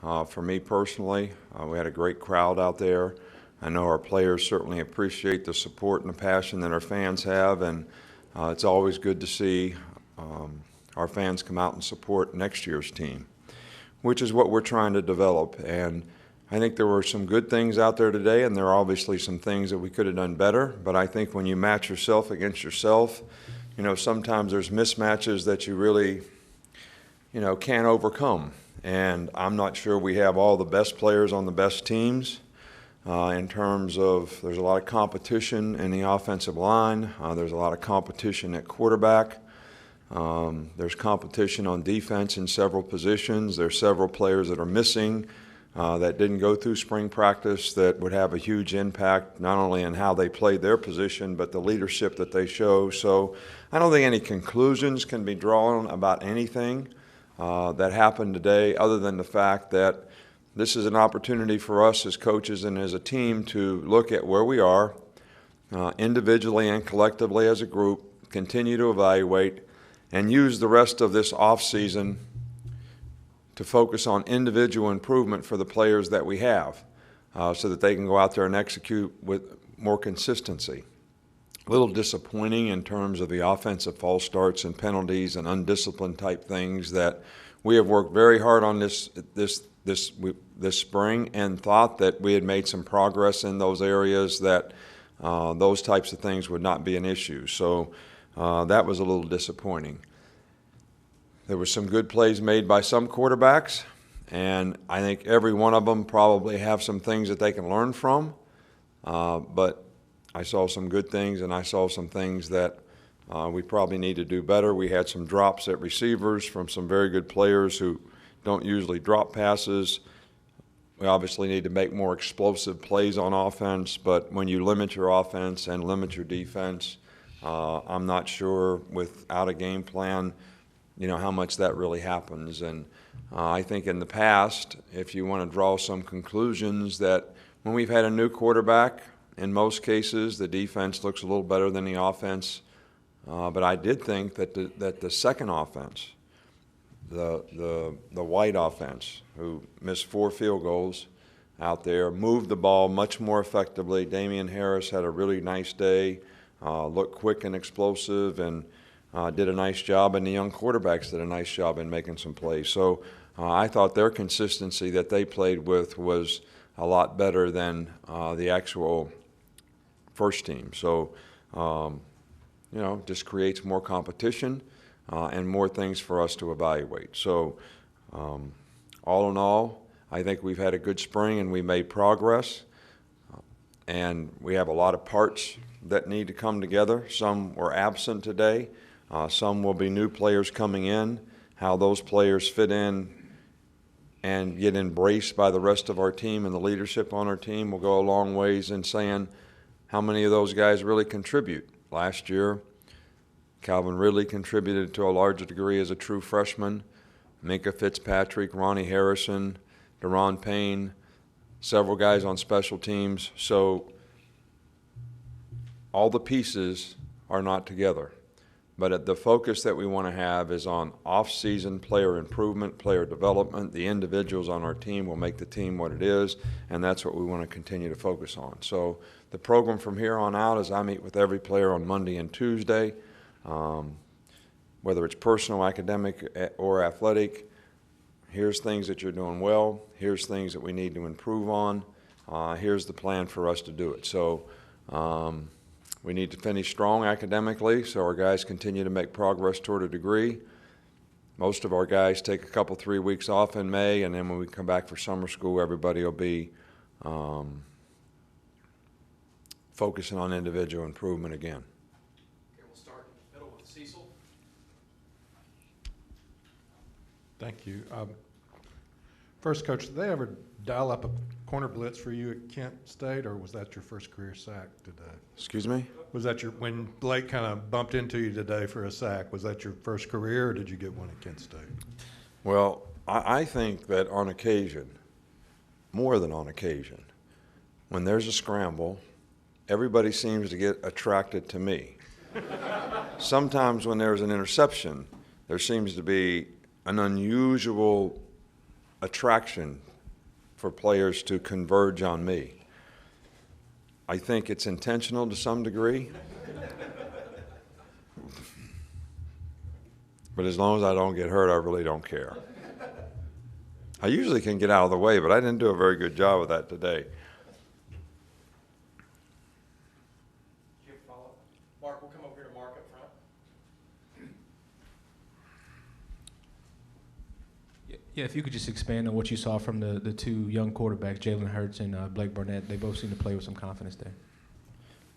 For me personally, we had a great crowd out there. I know our players certainly appreciate the support and the passion that our fans have, and it's always good to see our fans come out and support next year's team, which is what we're trying to develop. And I think there were some good things out there today, and there are obviously some things that we could have done better. But I think when you match yourself against yourself, sometimes there's mismatches that you really, can't overcome. And I'm not sure we have all the best players on the best teams in terms of there's a lot of competition in the offensive line. There's a lot of competition at quarterback. There's competition on defense in several positions. There's several players that are missing that didn't go through spring practice that would have a huge impact not only in how they played their position but the leadership that they show. So I don't think any conclusions can be drawn about anything that happened today other than the fact that this is an opportunity for us as coaches and as a team to look at where we are individually and collectively as a group, continue to evaluate, and use the rest of this offseason to focus on individual improvement for the players that we have so that they can go out there and execute with more consistency. A little disappointing in terms of the offensive false starts and penalties and undisciplined type things that we have worked very hard on this spring and thought that we had made some progress in those areas that those types of things would not be an issue. So that was a little disappointing. There were some good plays made by some quarterbacks, and I think every one of them probably have some things that they can learn from. But I saw some good things, and I saw some things that we probably need to do better. We had some drops at receivers from some very good players who don't usually drop passes. We obviously need to make more explosive plays on offense, but when you limit your offense and limit your defense, I'm not sure without a game plan, how much that really happens. And I think in the past, if you want to draw some conclusions, that when we've had a new quarterback, in most cases, the defense looks a little better than the offense. But I did think that the second offense, the White offense, who missed 4 field goals out there, moved the ball much more effectively. Damian Harris had a really nice day, looked quick and explosive, and did a nice job, and the young quarterbacks did a nice job in making some plays. So I thought their consistency that they played with was a lot better than the actual first team. So, just creates more competition and more things for us to evaluate. So, all in all, I think we've had a good spring and we made progress. And we have a lot of parts that need to come together. Some were absent today. Some will be new players coming in. How those players fit in and get embraced by the rest of our team and the leadership on our team will go a long ways in saying how many of those guys really contribute. Last year, Calvin Ridley contributed to a larger degree as a true freshman. Minka Fitzpatrick, Ronnie Harrison, Deron Payne, several guys on special teams. So all the pieces are not together. But the focus that we want to have is on off-season player improvement, player development. The individuals on our team will make the team what it is, and that's what we want to continue to focus on. So the program from here on out is I meet with every player on Monday and Tuesday, whether it's personal, academic, or athletic. Here's things that you're doing well. Here's things that we need to improve on. Here's the plan for us to do it. So we need to finish strong academically so our guys continue to make progress toward a degree. Most of our guys take a couple, 3 weeks off in May, and then when we come back for summer school, everybody will be focusing on individual improvement again. Okay, we'll start in the middle with Cecil. Thank you. First, Coach, did they ever dial up a corner blitz for you at Kent State, or was that your first career sack today? Excuse me? Was that when Blake kind of bumped into you today for a sack, was that your first career, or did you get one at Kent State? Well, I think that on occasion, more than on occasion, when there's a scramble, everybody seems to get attracted to me. Sometimes when there's an interception, there seems to be an unusual attraction for players to converge on me. I think it's intentional to some degree. But as long as I don't get hurt, I really don't care. I usually can get out of the way, but I didn't do a very good job of that today. Do you have a follow-up? Mark, we'll come over here to Mark up front. Yeah, if you could just expand on what you saw from the two young quarterbacks, Jalen Hurts and Blake Barnett. They both seem to play with some confidence there.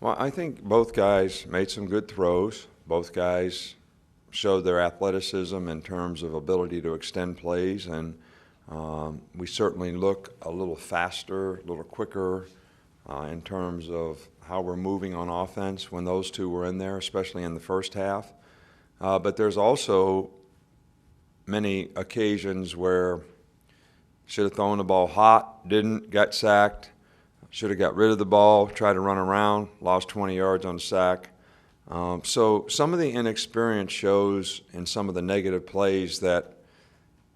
Well, I think both guys made some good throws. Both guys showed their athleticism in terms of ability to extend plays, and we certainly look a little faster, a little quicker in terms of how we're moving on offense when those two were in there, especially in the first half. But there's also many occasions where should have thrown the ball hot, didn't, got sacked, should have got rid of the ball, tried to run around, lost 20 yards on the sack. So some of the inexperience shows in some of the negative plays that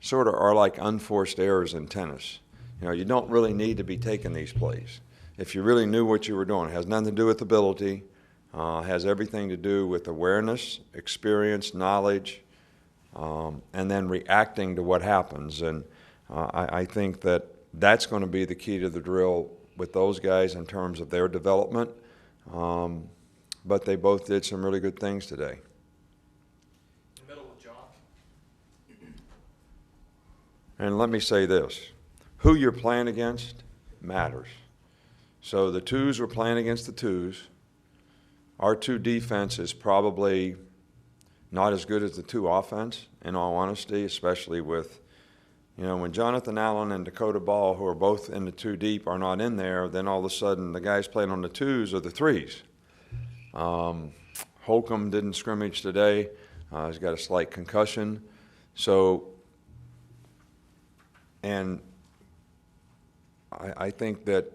sort of are like unforced errors in tennis. You know, you don't really need to be taking these plays. If you really knew what you were doing, it has nothing to do with ability, has everything to do with awareness, experience, knowledge, and then reacting to what happens. And I think that that's going to be the key to the drill with those guys in terms of their development. But they both did some really good things today. In the middle with John. And let me say this, who you're playing against matters. So the twos were playing against the twos. Our two defense is probably not as good as the two offense, in all honesty, especially with, you know, when Jonathan Allen and Dakota Ball, who are both in the two deep, are not in there, then all of a sudden the guys playing on the twos are the threes. Holcomb didn't scrimmage today. He's got a slight concussion. So, and I think that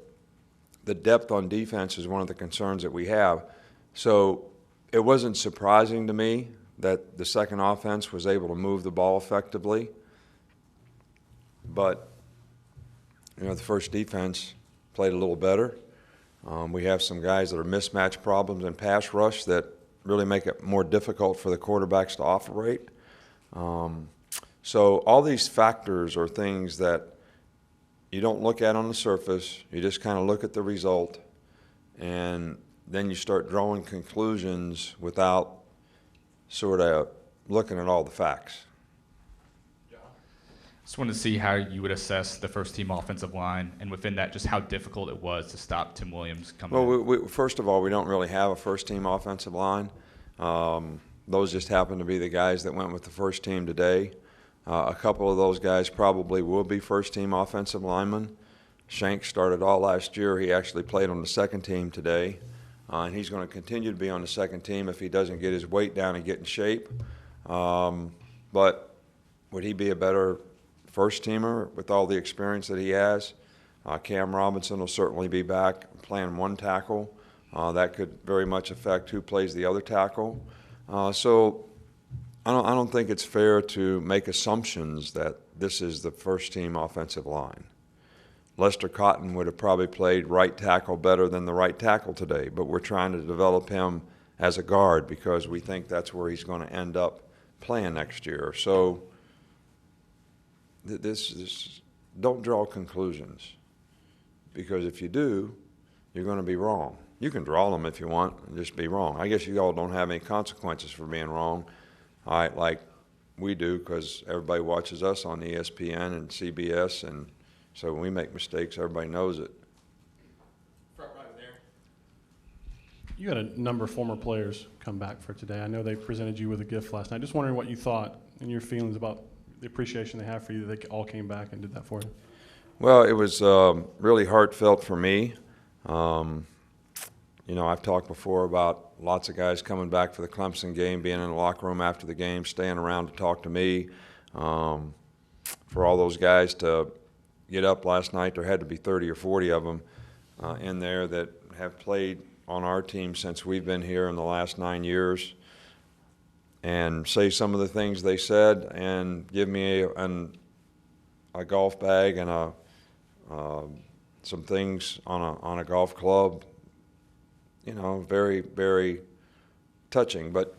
the depth on defense is one of the concerns that we have. So it wasn't surprising to me that the second offense was able to move the ball effectively. But, you know, the first defense played a little better. We have some guys that are mismatch problems in pass rush that really make it more difficult for the quarterbacks to operate. So all these factors are things that you don't look at on the surface. You just kind of look at the result, and then you start drawing conclusions without sort of looking at all the facts. Just wanted to see how you would assess the first team offensive line, and within that, just how difficult it was to stop Tim Williams coming in. Well, first of all, we don't really have a first team offensive line. Those just happen to be the guys that went with the first team today. A couple of those guys probably will be first team offensive linemen. Shank started all last year. He actually played on the second team today. And he's going to continue to be on the second team if he doesn't get his weight down and get in shape. But would he be a better first teamer with all the experience that he has? Cam Robinson will certainly be back playing one tackle. That could very much affect who plays the other tackle. So I don't think it's fair to make assumptions that this is the first team offensive line. Lester Cotton would have probably played right tackle better than the right tackle today, but we're trying to develop him as a guard because we think that's where he's going to end up playing next year. So this don't draw conclusions, because if you do, you're going to be wrong. You can draw them if you want and just be wrong. I guess you all don't have any consequences for being wrong, all right, like we do, because everybody watches us on ESPN and CBS, and so when we make mistakes, everybody knows it. Front right there. You had a number of former players come back for today. I know they presented you with a gift last night. Just wondering what you thought and your feelings about the appreciation they have for you that they all came back and did that for you. Well, it was really heartfelt for me. You know, I've talked before about lots of guys coming back for the Clemson game, being in the locker room after the game, staying around to talk to me. For all those guys to get up last night, there had to be 30 or 40 of them in there that have played on our team since we've been here in the last 9 years, and say some of the things they said and give me a golf bag and a some things on a golf club, you know, very, very touching. But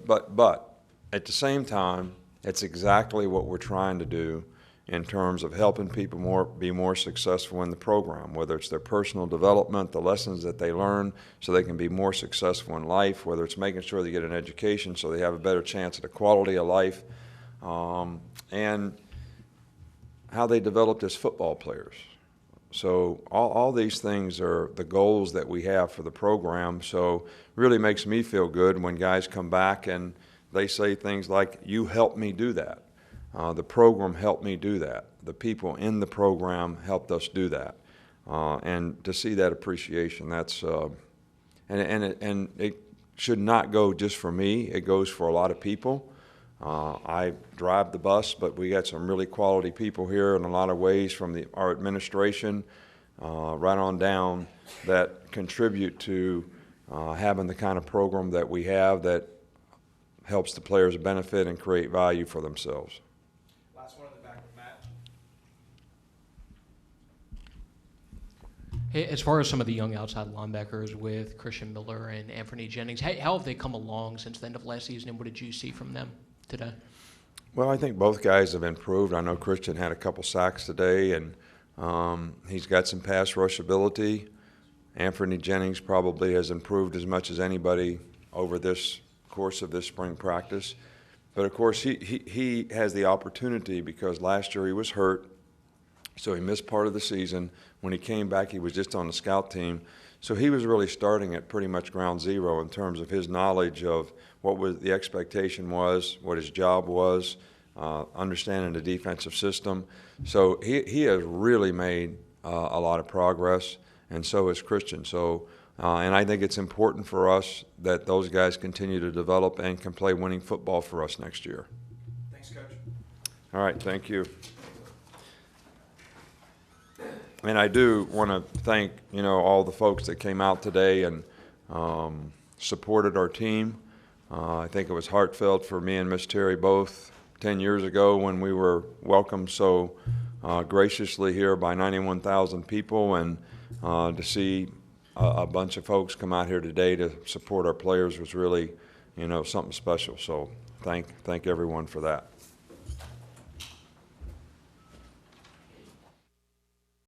at the same time, it's exactly what we're trying to do in terms of helping people be more successful in the program, whether it's their personal development, the lessons that they learn so they can be more successful in life, whether it's making sure they get an education so they have a better chance at a quality of life, and how they developed as football players. So all these things are the goals that we have for the program. So really makes me feel good when guys come back and they say things like, "You helped me do that. The program helped me do that. The people in the program helped us do that." And to see that appreciation, that's and it should not go just for me. It goes for a lot of people. I drive the bus, but we got some really quality people here in a lot of ways, from our administration right on down, that contribute to having the kind of program that we have that helps the players benefit and create value for themselves. Last one in the back with Matt. Hey, as far as some of the young outside linebackers with Christian Miller and Anthony Jennings, how have they come along since the end of last season, and what did you see from them today? Well, I think both guys have improved. I know Christian had a couple sacks today, and he's got some pass rush ability. Anthony Jennings probably has improved as much as anybody over this course of this spring practice. But, of course, he has the opportunity because last year he was hurt, so he missed part of the season. When he came back, he was just on the scout team. So he was really starting at pretty much ground zero in terms of his knowledge of what was the expectation was, what his job was, understanding the defensive system. So he has really made a lot of progress, and so has Christian. So, and I think it's important for us that those guys continue to develop and can play winning football for us next year. Thanks, Coach. All right, thank you. And I do want to thank, you know, all the folks that came out today and supported our team. I think it was heartfelt for me and Miss Terry both 10 years ago when we were welcomed so graciously here by 91,000 people, and to see a bunch of folks come out here today to support our players was really, you know, something special. So thank everyone for that.